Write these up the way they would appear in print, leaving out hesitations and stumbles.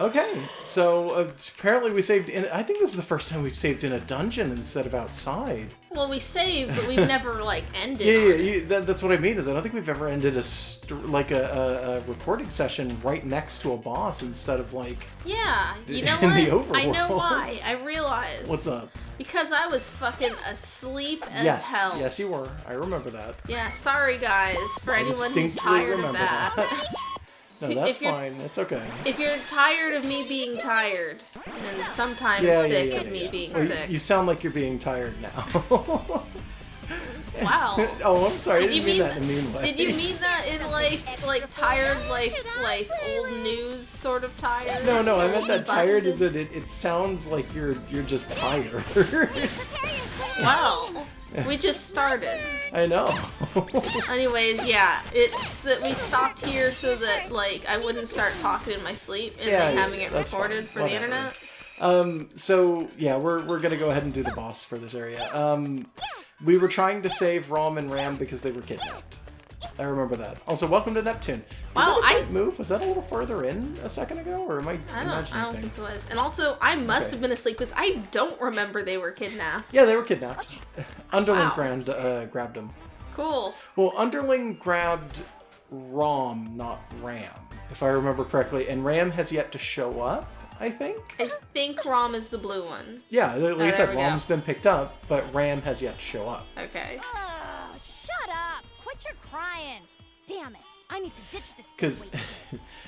Okay, so apparently we saved in... I think this is the first time we've saved in a dungeon instead of outside. Well, we saved, but we've never, like, ended that's what I mean, is I don't think we've ever ended a recording session right next to a boss instead of, like... Yeah, you know in what? the overworld. I know why. I realized. What's up? Because I was fucking asleep as hell. Yes, you were. I remember that. Yeah, sorry, guys, for anyone who's tired of that. No, that's fine. It's okay. If you're tired of me being tired, and sometimes sick of me being sick. You sound like you're being tired now. Wow. Oh, I'm sorry. I didn't mean that in a mean way. Did you mean that in like tired, like old news sort of tired? No, I meant that tired is that it sounds like you're just tired. Well, we just started. I know. Anyways, yeah, it's that we stopped here so that like I wouldn't start talking in my sleep and then having it recorded for the internet. So yeah, we're gonna go ahead and do the boss for this area. We were trying to save Rom and Ram because they were kidnapped. I remember that. Also, welcome to Neptune. Wow, move? Was that a little further in a second ago, or am I imagining I don't think it was. And also, I must have been asleep because I don't remember they were kidnapped. Yeah, they were kidnapped. Underling grabbed them. Cool. Well, Underling grabbed Rom, not Ram, if I remember correctly, and Ram has yet to show up. I think Rom is the blue one. Yeah, like I said, Rom's been picked up, but Ram has yet to show up. Okay. Oh, shut up! Quit your crying! Damn it! I need to ditch this.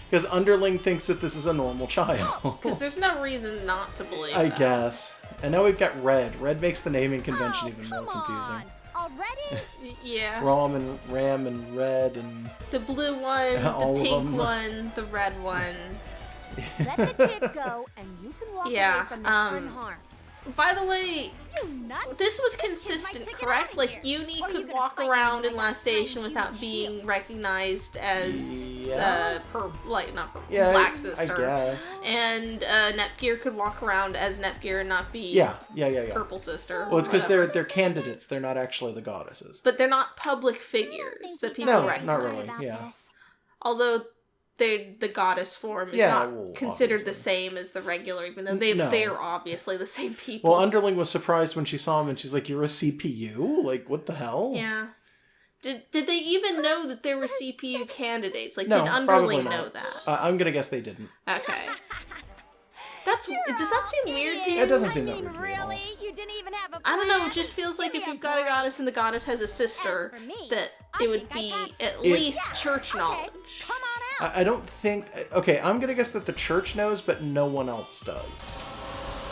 Because Underling thinks that this is a normal child. Because there's no reason not to believe I that. guess. And now we've got Red. Red makes the naming convention even more confusing. Already? Yeah. Rom and Ram and Red and... The blue one, the pink one, the red one. Let the kid go, and you can walk away from this unharmed. By the way, this was consistent, correct? Like, Uni could walk around in Last Station without being recognized as Black Sister. I guess. And Nepgear could walk around as Nepgear and not be Purple Sister. Well, it's because they're candidates. They're not actually the goddesses. But they're not public figures that people recognize. No, not really. Yeah. Although the goddess form is not considered the same as the regular, even though they're obviously the same people. Well, Underling was surprised when she saw him, and she's like, "You're a CPU? Like, what the hell?" Yeah. Did they even know that there were CPU candidates? Like, no, did Underling know that? I'm gonna guess they didn't. Okay. Does that seem weird to you? It doesn't seem that weird to me at all. You didn't even have a plan. I don't know, it just feels like if you've got a goddess and the goddess has a sister, that it would be at least church knowledge. Come on out. I don't think... Okay, I'm gonna guess that the church knows, but no one else does.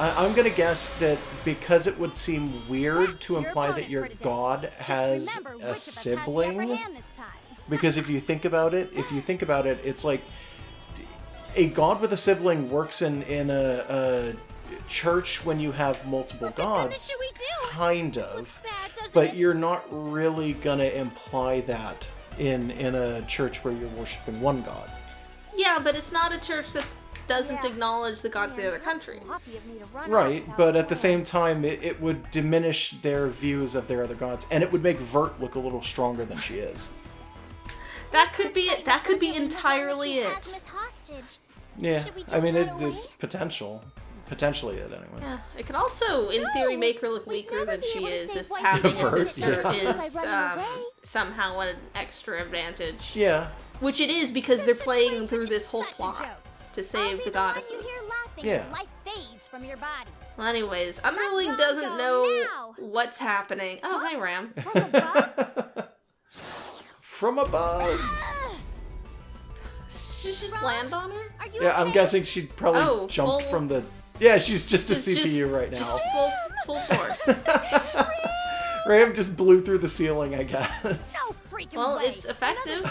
I'm gonna guess that because it would seem weird to imply that your god has a sibling. Because if you think about it, it's like... A god with a sibling works in a church when you have multiple gods, kind of, but you're not really gonna imply that in a church where you're worshiping one god. Yeah, but it's not a church that doesn't acknowledge the gods of the other countries. Right, but at the same time, it would diminish their views of their other gods, and it would make Vert look a little stronger than she is. That could be it. That could be entirely it. Yeah, I mean, it's potentially it anyway. Yeah, it could also, in theory, make her look weaker than she is if having a sister is somehow an extra advantage. Yeah. Which it is because they're playing through this whole plot to save the goddesses. Yeah. Well, anyways, Underling doesn't know what's happening. Oh, hi, Ram. From above. Did she just land on her? Yeah, I'm guessing she'd probably jumped from the... Yeah, she's just a CPU right now. Just full force. Ram just blew through the ceiling, I guess. Well, it's effective.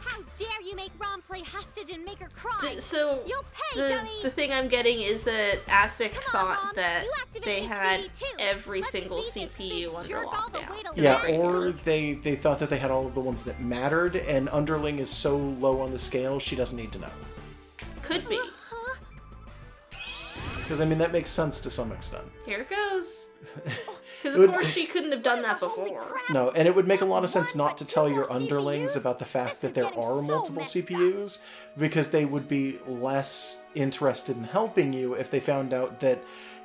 How dare you make Rom play hostage and make her cry? So, You'll pay, the thing I'm getting is that ASIC thought that they had every single CPU under lockdown. Yeah, or they thought that they had all of the ones that mattered, and Underling is so low on the scale, she doesn't need to know. Could be. Because, I mean, that makes sense to some extent. Here it goes. Because of course she couldn't have done that before. No, and it would make a lot of sense not to tell your underlings about the fact that there are multiple CPUs, because they would be less interested in helping you if they found out that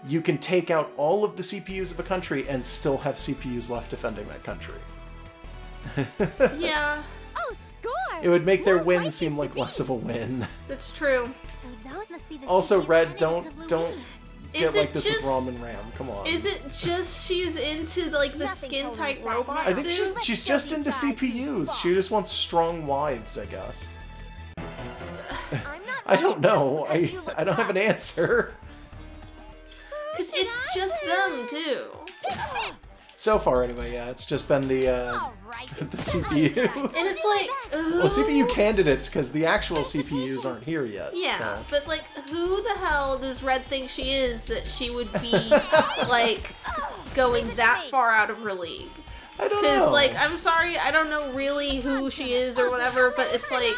you can take out all of the CPUs of a country and still have CPUs left defending that country. Yeah. Oh, score! It would make their win seem like less of a win. That's true. So those must be the Also, CPU Red, candidates of don't Lowee. get Is like it this just- with Ramen Ram. Come on. Is it just she's into like the Nothing skin tight totally is that robot I think suit? she's just into CPUs. She just wants strong wives, I guess. I'm not I don't know. because you look I don't have an tough. answer. Because it's just them too. So far, anyway, yeah, it's just been the All right. the CPU. And it's like, Well, CPU candidates, because the actual CPUs aren't here yet. yeah, So. but like, who the hell does Red think she is that she would be like going that far out of her league? I don't know. Because like, I'm sorry, I don't know really who she is or whatever, but it's like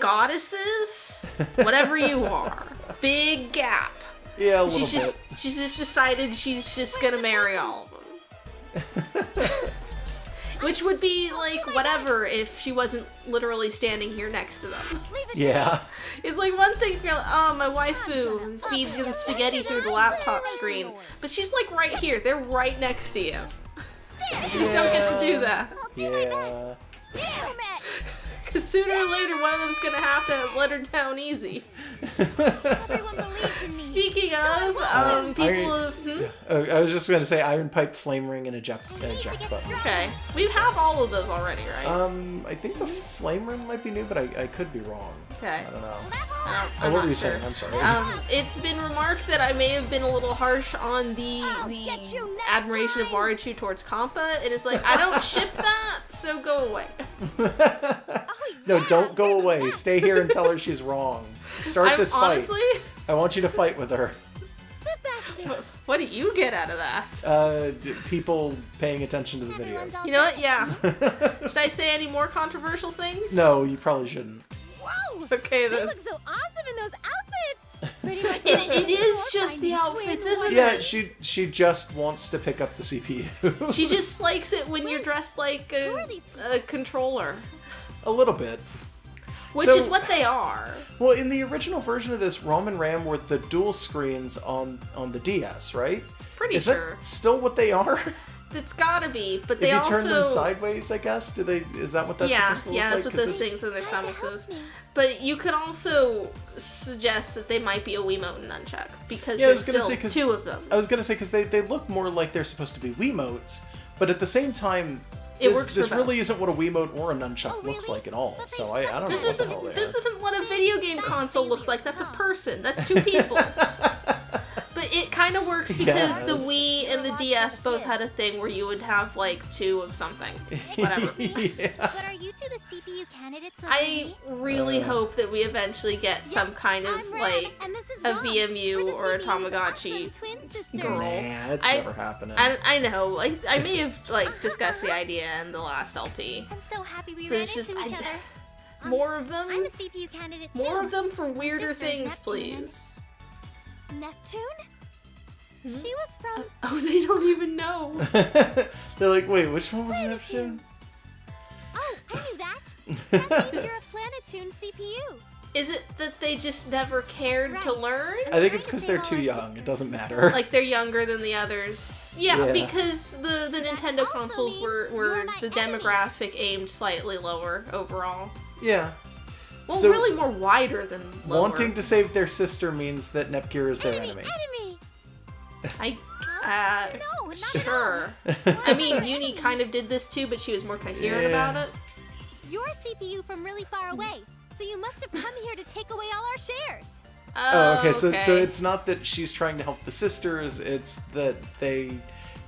goddesses, whatever you are, big gap. Yeah, a little She's just decided she's just gonna marry all of them. Which would be like whatever if she wasn't literally standing here next to them. Yeah. It's like one thing if you're like, oh, my waifu feeds them spaghetti through the laptop screen, but she's like right here. They're right next to you. You don't get to do that. Yeah. Damn it! Because sooner or later, one of them's gonna have to let her down easy. Everyone believes in me. Speaking of, people of... I was just going to say Iron Pipe, Flame Ring, and a Jack Button. Okay. We have all of those already, right? I think the Flame Ring might be new, but I could be wrong. Okay. I don't know. I'm what not were you sure. saying? I'm sorry. It's been remarked that I may have been a little harsh on the get you next admiration of time. Warachu towards Kampa. It is like, I don't ship that, so go away. No, don't go away. Stay here and tell her she's wrong. Start this fight. Honestly, I want you to fight with her. what do you get out of that? People paying attention to the video. Everyone's all You know what? dead. Yeah. Should I say any more controversial things? No, you probably shouldn't. Whoa! Okay, They then. look so awesome in those outfits. Pretty much. It is just the outfits, isn't Yeah, it? she just wants to pick up the CPU. She just likes it when you're dressed like a controller, A little bit. which So- is what they are. Well, in the original version of this, Rom and Ram were the dual screens on the DS, right? Pretty Is sure. that still what they are? It's gotta be, but they If you also... turn them sideways, I guess, do they? Is that what that's yeah, supposed to yeah, look that's like? what 'Cause those it's- things in their Trying to stomachs help is. me. But you could also suggest that they might be a Wiimote and Nunchuck, because Yeah, I there's was gonna still say, 'cause two of them. I was gonna say because they look more like they're supposed to be Wiimotes, but at the same time, It this, works for this both. really isn't what a Wiimote or a Nunchuck Oh, looks really? like at all. But they So I don't know This what the hell isn't they this are. isn't what a video game console looks like. That's a person. That's two people. But it kind of works because the Yes. Wii and the DS both had a thing where you would have like two of something. Whatever. Yeah. But are you two the CPU candidates of I Lowee? really hope that we eventually get some kind of I'm Ram, like and this is a Rom. VMU We're the or a CPU's Tamagotchi awesome twin sisters. girl. Nah, it's I- never happening. I know. Like I may have like discussed the idea in the last LP. I'm so happy we But ran it's just into each other. more of them. I'm a CPU candidate too. More of them for weirder sister's things, Neptune. please. Neptune? She was from Oh, they don't even know. They're like, wait, which one was Neptune? Oh, I knew that. That means you're a Planetune CPU. Is it that they just never cared to Right. learn? I think it's because they're too young. It doesn't matter. Like they're younger than the others. Yeah, Yeah. because the Nintendo also consoles means were you're my the enemy. demographic aimed slightly lower overall. Yeah. Well, So- really more wider than lower. Wanting to save their sister means that Nepgear is their Enemy! I No, not at sure. I mean, Uni kind of did this too, but she was more coherent Yeah. about it. You're a CPU from really far away, so you must have come here to take away all our shares. Oh, okay. So it's not that she's trying to help the sisters. It's that they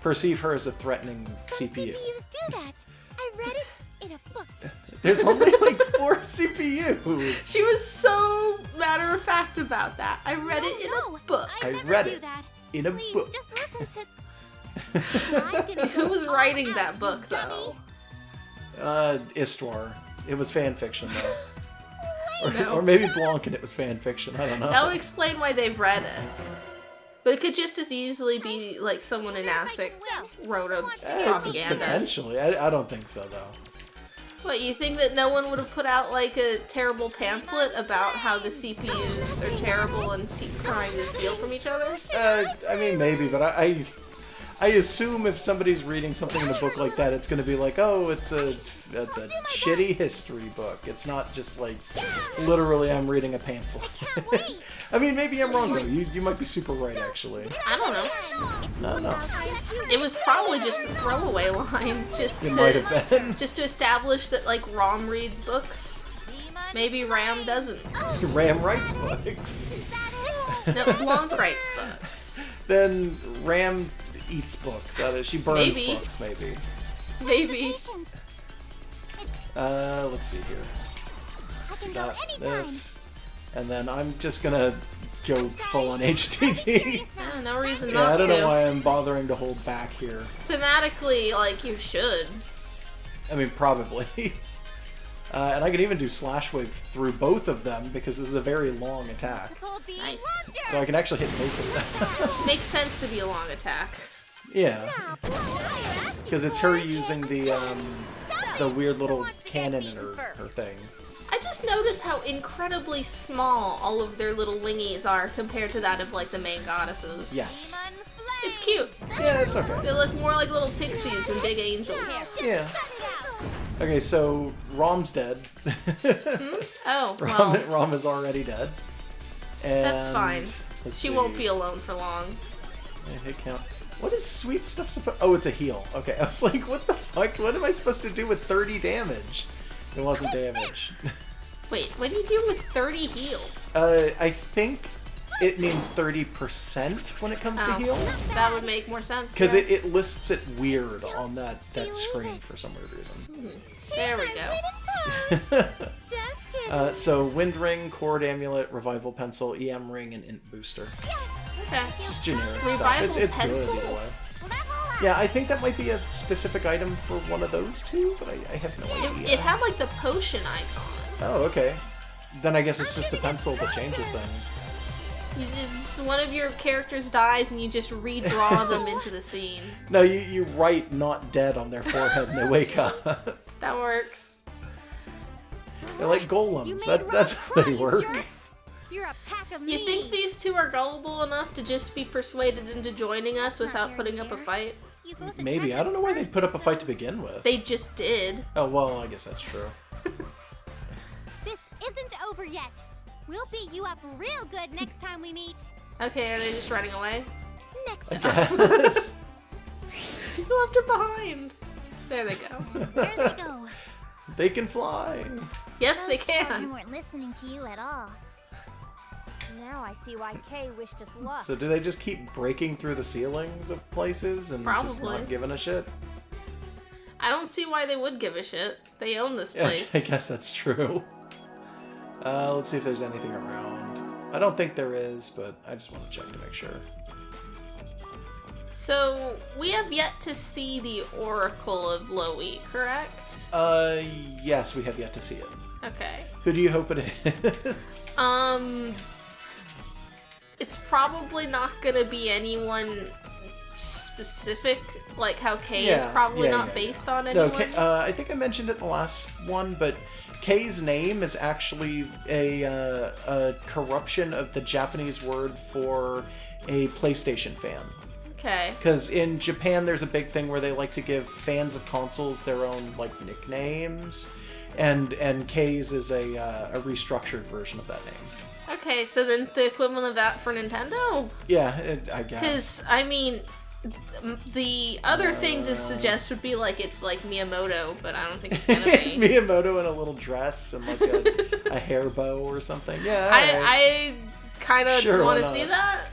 perceive her as a threatening Some CPU. CPUs do that. I read it in a book. There's only like 4 CPUs. She was so matter of fact about that. I read it in No, a book. I never read do it that. in a Please, book. just listen to. I'm gonna Who go was all writing out, that you book, dummy. though? Istwar. It was fan fiction though. Or, No. or maybe Blanc and it was fan fiction. I don't know. That would explain why they've read it. But it could just as easily be like someone in ASIC wrote a propaganda. Potentially. I don't think so, though. What, you think that no one would have put out like a terrible pamphlet about how the CPUs are terrible and trying to steal from each other? I mean, maybe, but I assume if somebody's reading something in a book like that, it's going to be like, oh, it's a shitty history book. It's not just like, literally, I'm reading a pamphlet. I mean, maybe I'm wrong, though. You might be super right, actually. I don't know. No. It was probably just a throwaway line, just to establish that, like, Rom reads books. Maybe Ram doesn't. Ram writes books. No, Blanc writes books. Then Ram eats books. She burns books, maybe. Maybe. Let's see here. Let's do that. This. And then I'm just gonna go full on HDD. No reason Yeah, not to. I don't know why I'm bothering to hold back here. Thematically, like, you should. I mean, probably. And I can even do Slash Wave through both of them because this is a very long attack. Nice. So I can actually hit both of them. Makes sense to be a long attack. Yeah. Because it's her using the weird little cannon in her thing. I just noticed how incredibly small all of their little wingies are compared to that of, like, the main goddesses. Yes. It's cute. Yeah, it's okay. They look more like little pixies than big angels. Yeah. Okay, so Rom's dead. Oh, well. Rom is already dead. And That's fine. She see. won't be alone for long. Hit count. What is sweet stuff supposed? Oh, it's a heal. Okay, I was like, what the fuck? What am I supposed to do with 30 damage? It wasn't damage. Wait, what do you do with 30 heal? I think it means 30% when it comes to heal. That would make more sense. Because it lists it weird on that screen for some weird reason. There we go. So Wind Ring, Chord Amulet, Revival Pencil, EM Ring, and Int Booster. Okay. Just generic Revival stuff. It's good Pencil? either way. Yeah, I think that might be a specific item for one of those two, but I have no idea. It had like the potion icon. Oh, okay. Then I guess it's just a pencil that changes things. Just one of your characters dies and you just redraw them into the scene. No, you write "not dead" on their forehead and they wake up. That works. They're like golems. That's how they work. You're a pack of You think these two are gullible enough to just be persuaded into joining us without putting up a fight? Maybe. I don't know why they'd put up a fight to begin with. They just did. Oh, well, I guess that's true. This isn't over yet. We'll beat you up real good next time we meet. Okay, are they just running away? Next I up. guess. You left her behind. There they go. There they go. They can fly. Yes, they Those children can. weren't listening to you at all. Now I see why Kay wished us luck. So do they just keep breaking through the ceilings of places and just Probably. not giving a shit? I don't see why they would give a shit. They own this Yeah, place. I guess that's true. Let's see if there's anything around. I don't think there is, but I just want to check to make sure. So, we have yet to see the Oracle of Lowee, correct? Yes, we have yet to see it. Okay. Who do you hope it is? It's probably not gonna be anyone specific, like how Kay is probably not based on anyone. No, I think I mentioned it in the last one, but Kay's name is actually a corruption of the Japanese word for a PlayStation fan. Okay. Because in Japan, there's a big thing where they like to give fans of consoles their own like nicknames, and Kay's is a restructured version of that name. Okay, so then the equivalent of that for Nintendo? Yeah, I guess. Because, I mean, the other thing to suggest would be like it's like Miyamoto, but I don't think it's gonna be. Miyamoto in a little dress and like a hair bow or something. Yeah, I kind of Sure, want why to see not? that.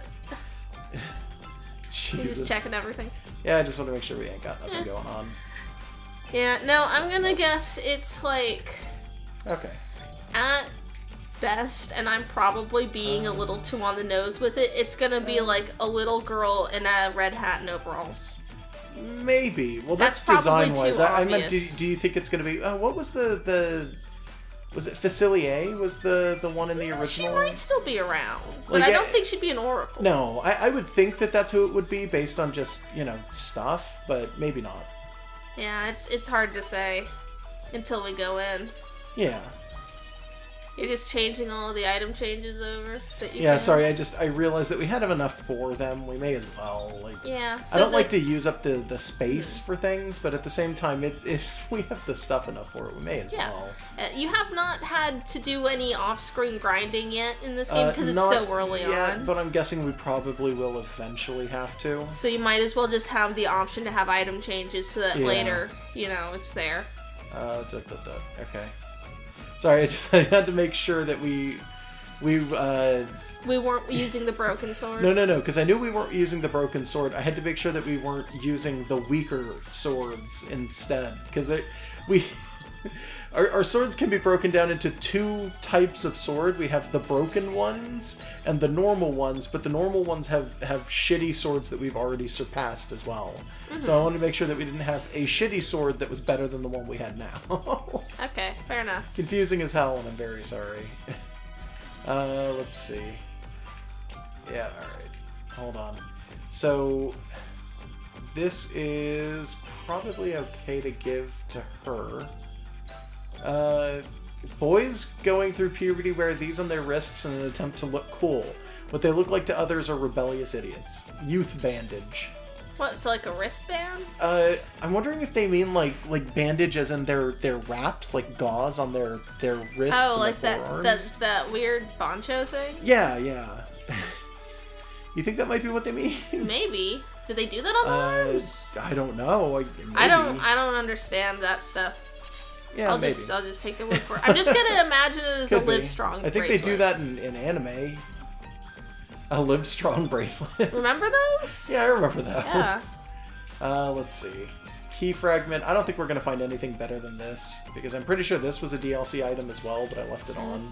Jesus. He's just checking everything. Yeah, I just want to make sure we ain't got nothing going on. Yeah, no, I'm gonna guess it's like Okay. at best, and I'm probably being a little too on the nose with it, it's gonna be like a little girl in a red hat and overalls. Maybe. Well, that's That's probably design-wise. too I meant, obvious. do you think it's going to be... what was the Was it Facilier was the one in the original? She might still be around, but Like, I don't think she'd be an oracle. No, I would think that that's who it would be based on just, stuff, but maybe not. Yeah, it's hard to say until we go in. Yeah. You're just changing all of the item changes over that you Yeah, can. sorry, I realized that we had enough for them. We may as well. Yeah. I don't like to use up the space for things, but at the same time, if we have the stuff enough for it, we may as well. You have not had to do any off-screen grinding yet in this game because it's so early on. But I'm guessing we probably will eventually have to. So you might as well just have the option to have item changes so that later, it's there. Okay. Sorry, I had to make sure that we weren't using the broken sword. No, because I knew we weren't using the broken sword. I had to make sure that we weren't using the weaker swords instead, because our swords can be broken down into two types of sword. We have the broken ones and the normal ones, but the normal ones have shitty swords that we've already surpassed as well. Mm-hmm. So I wanted to make sure that we didn't have a shitty sword that was better than the one we had now. Okay, fair enough. Confusing as hell, and I'm very sorry. Let's see. Yeah, alright. Hold on. So, this is probably okay to give to her. Boys going through puberty wear these on their wrists in an attempt to look cool. What they look like to others are rebellious idiots. Youth bandage. What, so like a wristband? I'm wondering if they mean like bandage as in they're wrapped, like gauze on their wrists and like their forearms. that weird poncho thing? Yeah. You think that might be what they mean? Maybe. Do they do that on the arms? I don't know. I don't understand that stuff. Yeah, I'll just take their word for it. I'm just gonna imagine it as a Livestrong I think bracelet. they do that in anime. A Livestrong bracelet. Remember those? Yeah, I remember those. Yeah. Let's see. Key fragment. I don't think we're gonna find anything better than this, because I'm pretty sure this was a DLC item as well, but I left it on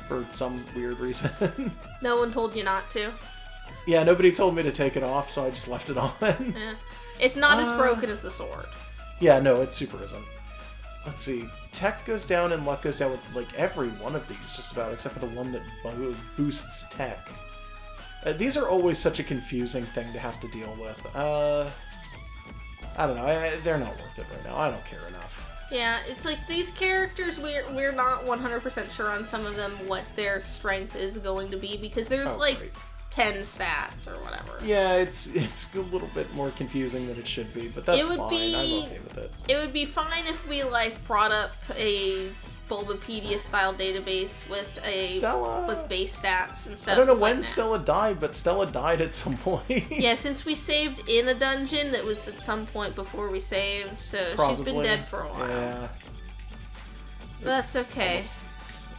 for some weird reason. No one told you not to. Yeah, nobody told me to take it off, so I just left it on. Yeah. It's not as broken as the sword. Yeah, no, it super isn't. Let's see. Tech goes down and luck goes down with like every one of these, just about, except for the one that boosts tech. These are always such a confusing thing to have to deal with. I don't know. They're not worth it right now. I don't care enough. Yeah, it's like these characters, we're not 100% sure on some of them what their strength is going to be, because there's 10 stats or whatever. Yeah, it's a little bit more confusing than it should be, but that's fine. I'm okay with it. It would be fine if we brought up a Bulbapedia style database with with base stats and stuff. I don't know when Stella died, but Stella died at some point. Yeah, since we saved in a dungeon that was at some point before we saved, so Probably. She's been dead for a while. Yeah. That's okay.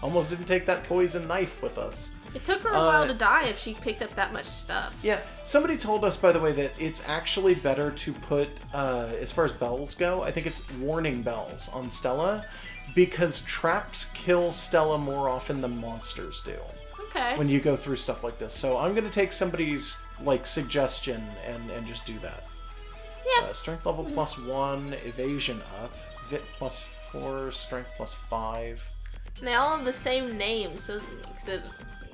Almost didn't take that poison knife with us. It took her a while to die if she picked up that much stuff. Yeah, somebody told us, by the way, that it's actually better to put, as far as bells go, I think it's warning bells on Stella, because traps kill Stella more often than monsters do. Okay. When you go through stuff like this. So I'm going to take somebody's, suggestion and just do that. Yeah. Strength level +1, evasion up, Vit +4, strength +5. And they all have the same name, so it makes it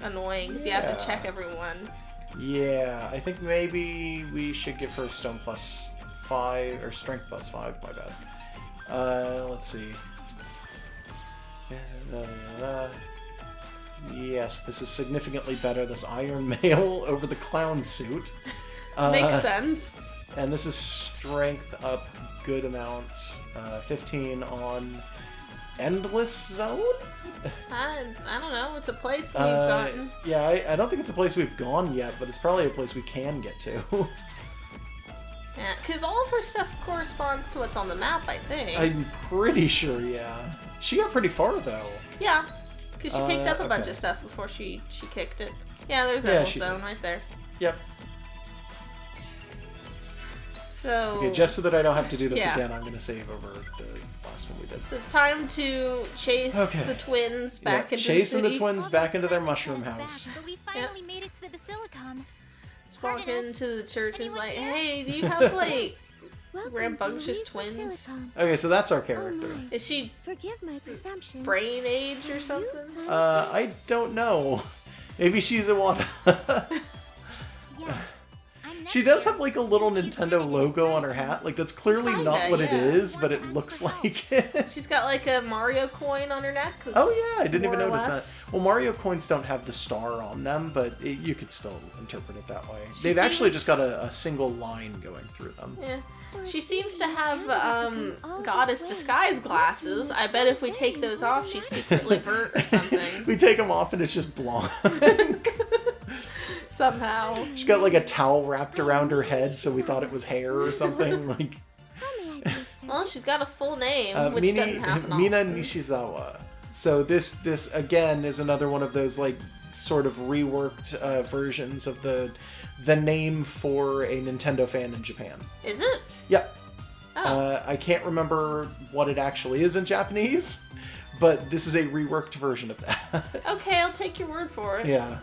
annoying because you have to check everyone. Yeah, I think maybe we should give her stone +5 or strength +5. My bad. Let's see. Yes, this is significantly better. This iron mail over the clown suit. Makes sense. And this is strength up good amounts. 15 on Endless Zone? I don't know. It's a place we've gotten. Yeah, I don't think it's a place we've gone yet, but it's probably a place we can get to. Yeah, because all of her stuff corresponds to what's on the map, I think. I'm pretty sure, yeah. She got pretty far, though. Yeah, because she picked up a bunch of stuff before she kicked it. Yeah, there's Endless Zone right there. Yep. So... Okay, just so that I don't have to do this again, I'm going to save over the last one we did. So it's time to chase the twins back into the city. Chasing the twins back into their mushroom house. But we finally made it to the Basilicon. Just walk into the church and is like, hey, do you have, Rambunctious twins. Okay, so that's our character. Is she Forgive my presumption. brain age or something? I don't know. Maybe she's a Iwata. Yes. She does have like a little Nintendo logo on her hat. Like that's clearly not Kinda, what it yeah. is, but it looks like it. She's got like a Mario coin on her neck. Oh yeah, I didn't even more or notice less. that. Well, Mario coins don't have the star on them, but you could still interpret it that way. She They've actually seems- just got a single line going through them. Yeah. She seems to have goddess disguise glasses. I bet if we take those off, she's secretly vert or something. We take them off and it's just blonde. Somehow. She's got like a towel wrapped around her head, so we thought it was hair or something. Like How may I do, sir? Well, she's got a full name, which Mini- doesn't happen Mina often. Nishizawa. So this again is another one of those like sort of reworked versions of the name for a Nintendo fan in Japan. Is it? Yep. Oh. I can't remember what it actually is in Japanese, but this is a reworked version of that. Okay, I'll take your word for it. Yeah.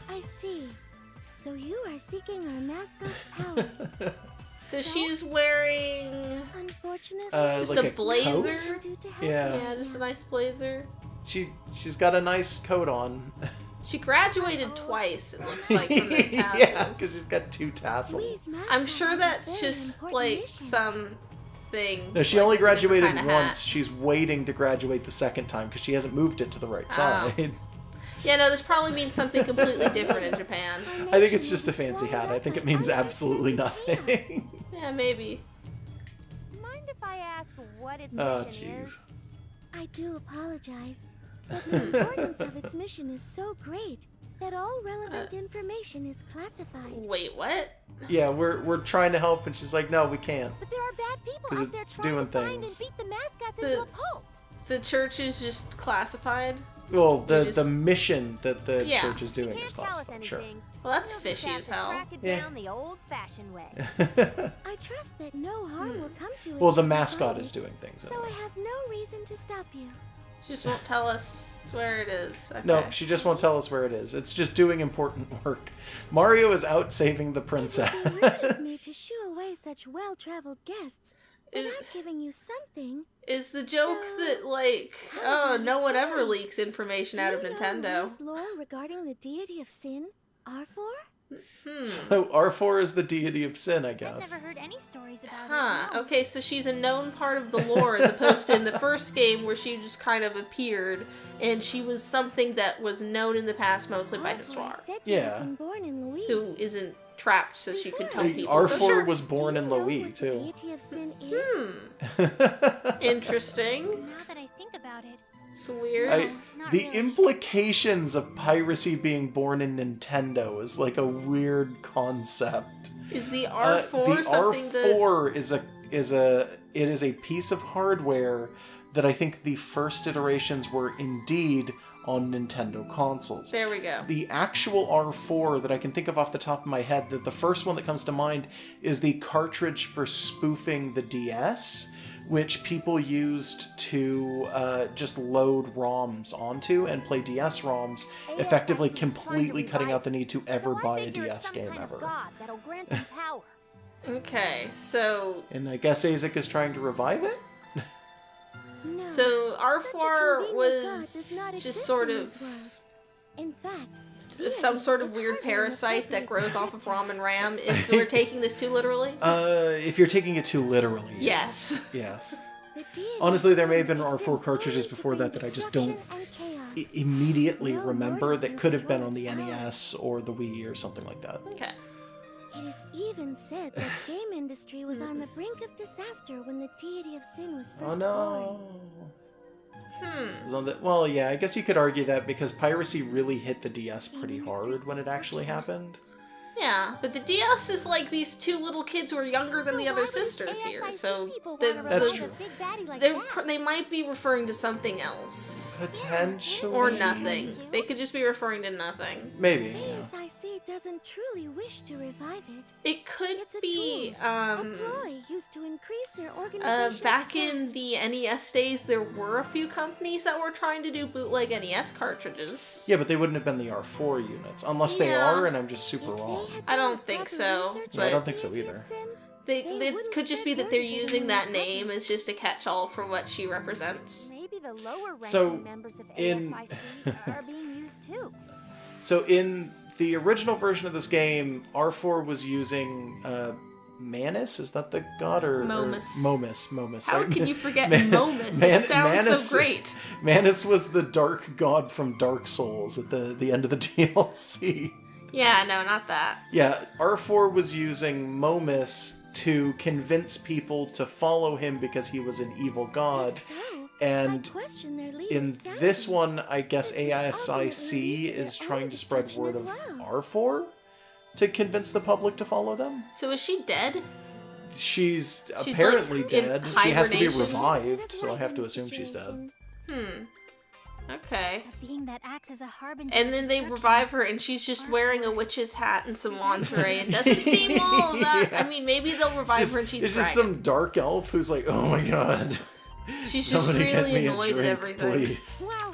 I see. So you are seeking our mascot's power. So she's wearing Unfortunately, just like a blazer. coat? due to health Yeah. Yeah, just a nice blazer. She's got a nice coat on. She graduated twice, it looks like, from those Yeah, tassels. because she's got two tassels. Lee's mascot I'm sure has a that's very just important like mission. some thing. No, she like only it's a different graduated kinda once. hat. She's waiting to graduate the second time because she hasn't moved it to the right Oh. side. Yeah, no, this probably means something completely different in Japan. I think it's just a fancy hat. I think it means absolutely nothing. Yeah, maybe. Mind if I ask what its Oh, mission jeez. is? I do apologize, but the importance of its mission is so great that all relevant information is classified. Wait, what? Yeah, we're trying to help, and she's like, no, we can't. But there are bad people 'Cause out there it's trying doing to find and things. beat the mascots The- into a pulp. The church is just classified? Well, the just- mission that the Yeah. church is She doing can't is tell us classified. Sure. anything. Well, that's We'll just fishy have as to hell. track it Yeah. down the old-fashioned way. well, I trust that no harm will come to it. the should we mascot find is it, doing things. So I Anyway. have no reason to stop you. She just won't tell us where it is. Okay. No, she just won't tell us where it is. It's just doing important work. Mario is out saving the It princess. would be rude of me to shoo away such well-traveled guests Is- without giving you something. Is the joke So, that, like, how oh, about no one ever Sam? leaks information out of Do you know Nintendo? Lee's lore regarding the deity of sin, R4? So R4 is the deity of sin, I I've guess. never heard any stories about Huh, it. no. okay, so she's a known part of the lore as opposed to in the first game where she just kind of appeared and she was something that was known in the past mostly by R4 is Histoire, said to Yeah. have been born in Lowee. who isn't trapped so she could tell Hey, people. R4 So sure. was born Do in you know Lowee, what the too. deity of sin is? Interesting. Now that I think about it, It's weird. not The really. implications of piracy being born in Nintendo is like a weird concept. Is the R4 the something R4 is a piece of hardware that I think the first iterations were indeed on Nintendo consoles. that... There we go. The actual R4 that I can think of off the top of my head, that the first one that comes to mind is the cartridge for spoofing the DS, which people used to just load ROMs onto and play DS ROMs, effectively completely cutting out the need to ever buy a DS game ever. Okay, so... And I guess ASIC is trying to revive it? No, So such a R4 convenient god was does not just exist sort in of this world. In fact, some deity sort of is weird hardly an parasite that appropriate grows off of character. ROM and RAM, if we're taking this too literally? If you're taking it too literally. Yes. Yes. The deity Honestly, there may have of been sin R4 exists cartridges solely to before bring that I just don't destruction and chaos. immediately No remember mortal that can could have been control on the its power. NES or the Wii or something like that. Okay. It is even said that game industry was on the brink of disaster when the deity of sin was Oh first no. born. It was on the- Well, yeah, I guess you could argue that because piracy really hit the DS pretty hard when it actually happened. Yeah, but the DS is like these two little kids who are younger than So the why other would sisters here, ASIC so people the, wanna That's revive true. a big baddie like they're that? they might be referring to something else. Potentially. Or nothing. They could just be referring to nothing. Maybe, yeah. ASIC doesn't truly wish to revive it. It could It's a be, A ploy used to increase their organization's back in effect. the NES days, there were a few companies that were trying to do bootleg NES cartridges. Yeah, but they wouldn't have been the R4 units. Unless they Yeah. are, and I'm just super If they wrong. had I done don't the think proper so, research but- on I don't think so deity of either. sin, It could just be that they're using that name as just a catch-all for what she represents. Maybe the lower ranking So, members of in- ASIC are being used too. So in the original version of this game, R4 was using Manus. Is that the god or Momus? Momus. How Sorry. can you forget Momus? It sounds Manus, so great. Manus was the dark god from Dark Souls at the end of the DLC. Yeah, no, not that. Yeah, R4 was using Momus to convince people to follow him because he was an evil god. And in this one, I guess ASIC is trying to spread word of R4 to convince the public to follow them. So is she dead? She's She's, apparently like, in dead. She has to be hibernation? revived, so I have to assume she's dead. Okay. A being that acts as a harbinger And of then they destruction. revive her, and she's just wearing a witch's hat and some lingerie. It doesn't seem all that. Yeah. I mean, maybe they'll revive her and she's It's just dragon. some dark elf who's like, oh my god. She's just Somebody get really me a annoyed drink, at everything. please. Wow.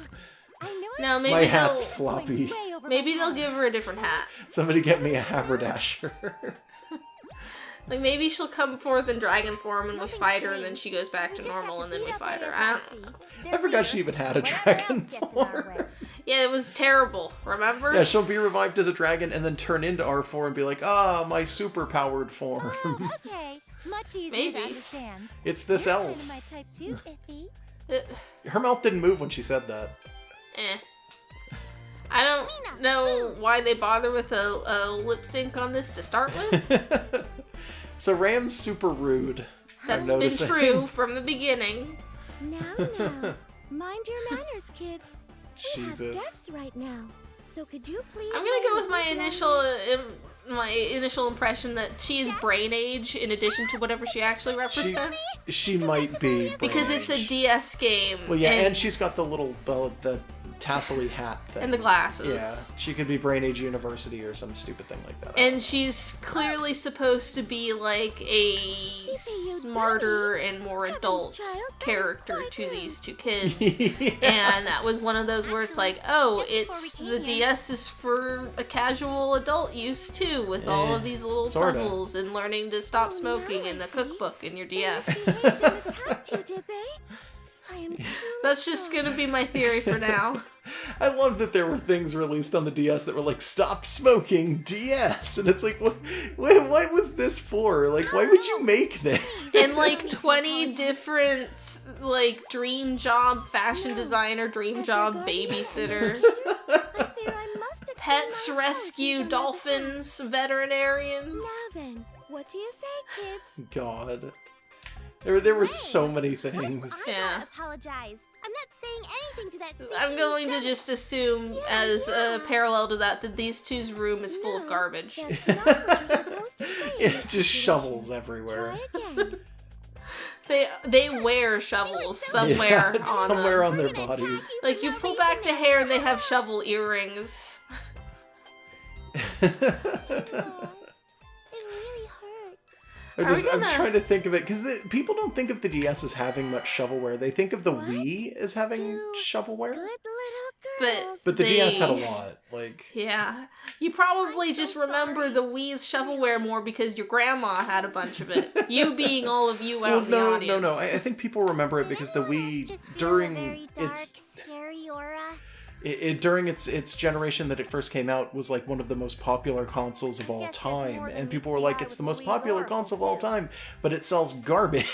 I know No, it's maybe My they'll hat's floppy. way over maybe my they'll head. give her a different hat. Somebody get me a haberdasher. Like maybe she'll come forth in dragon form and we Nothing's fight her, and then changed. she goes back to We just have normal, to and then beat we up fight her. ASIC. I don't know. Their I forgot leader, she even had a whatever dragon else gets in our form. way. Yeah, it was terrible. Remember? Yeah, she'll be revived as a dragon and then turn into R4 and be like, ah, my super-powered form. Oh, okay. Much easier Maybe. to understand. It's this You're elf. kind of my type too, Iffy. Her mouth didn't move when she said that. I don't know why they bother with a lip sync on this to start with. So Ram's super rude. That's I'm been noticing. true from the beginning. Now, mind your manners, kids. We have Jesus. guests right now. So could you please? I'm gonna go with my wait initial impression that she is brain age in addition to whatever she actually represents. She might be. Because brain it's a age. DS game. Well, yeah, and she's got the little the tassel-y hat thing. and the glasses. Yeah, she could be Brain Age University or some stupid thing like that. And she's clearly supposed to be like a smarter and more adult character to these two kids. And that was one of those where it's like, oh, it's the DS is for a casual adult use too, with all of these little sorta. puzzles and learning to stop smoking and the cookbook in your DS. They behaved and attacked you, did they? I am truly That's just sorry. gonna be my theory for now. I love that there were things released on the DS that were like, stop smoking DS! And it's like, what was this for? Like, why would you make this? And like 20 different, like, dream job fashion designer, dream job babysitter, I fear I must extend pets my rescue, apologies on dolphins, veterinarian. Now then, what do you say, kids? God. There were so many things. Yeah. Apologize. I'm not saying anything to that. I'm going to just assume, as a parallel to that, that these two's room is full of garbage. That's not what you're supposed to say. in It this just situation. shovels everywhere. Try again. They wear shovels somewhere Yeah, on it's somewhere them. on their bodies. Like, you pull back the hair and they have shovel earrings. It really hurt. I'm trying to think of it, because people don't think of the DS as having much shovelware. They think of the What Wii as having do shovelware. Good little But- girls. But the DS had a They- lot. Like, Yeah. You probably I'm so just remember sorry. the Wii's shovelware more because your grandma had a bunch of it. You being all of you out in the no, audience. no. I think people remember it because the Wii, Just feel a during very dark, its scary aura. during its generation that it first came out, was like one of the most popular consoles of all Guess there's time, more than and people meets were the like, eye it's with the the most Wii's popular Oracle, console of all too. time, but it sells garbage.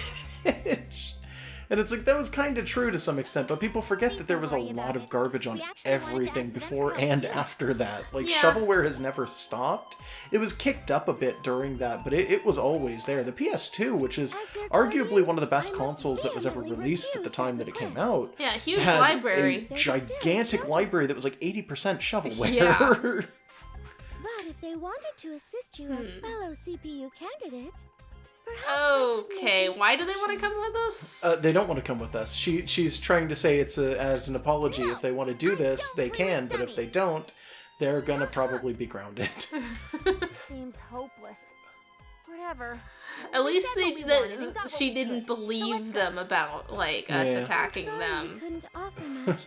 And it's like, that was kind of true to some extent, but people forget Please that there don't was a worry lot about of it. garbage on We actually wanted to everything ask them before for and help, too. after that. Like, Yeah. shovelware has never stopped. It was kicked up a bit during that, but it was always there. The PS2, which is As their arguably guardian, one of the best I must consoles that was ever vehemently released at the refuse time that that it came request. out, Yeah, huge had library. a gigantic There's library that was like 80% shovelware. Yeah. But if they wanted to assist you as fellow CPU candidates, perhaps they could Okay, make why do they want to come with us? They don't want to come with us. She's trying to say it's as an apology. If they want to do this, they can, but if they don't, they're gonna probably be grounded. Seems hopeless. Whatever. At least said what we wanted and got what she we didn't could, so believe let's go. them about, like, us Yeah. attacking I'm sorry we them. couldn't offer much,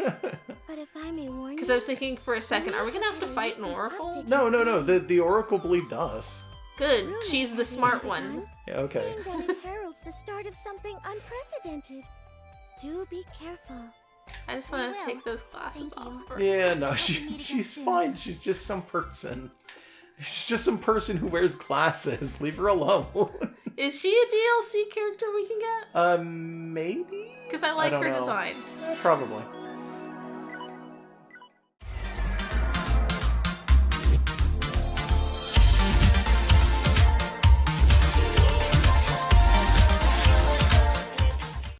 but if I may warn Because you, I was thinking for a second, are we gonna have to fight an oracle? No. The Oracle believed us. Good. Rumors She's the have smart it, one. Ron, Yeah, okay. saying that it heralds the start of something unprecedented. Do be careful. I just want to take those glasses Thank off. you. For... Yeah, no, Hope to meet again she's soon. fine. She's just some person. She's just some person who wears glasses. Leave her alone. Is she a DLC character we can get? Maybe? Because I like don't her know. design. Probably.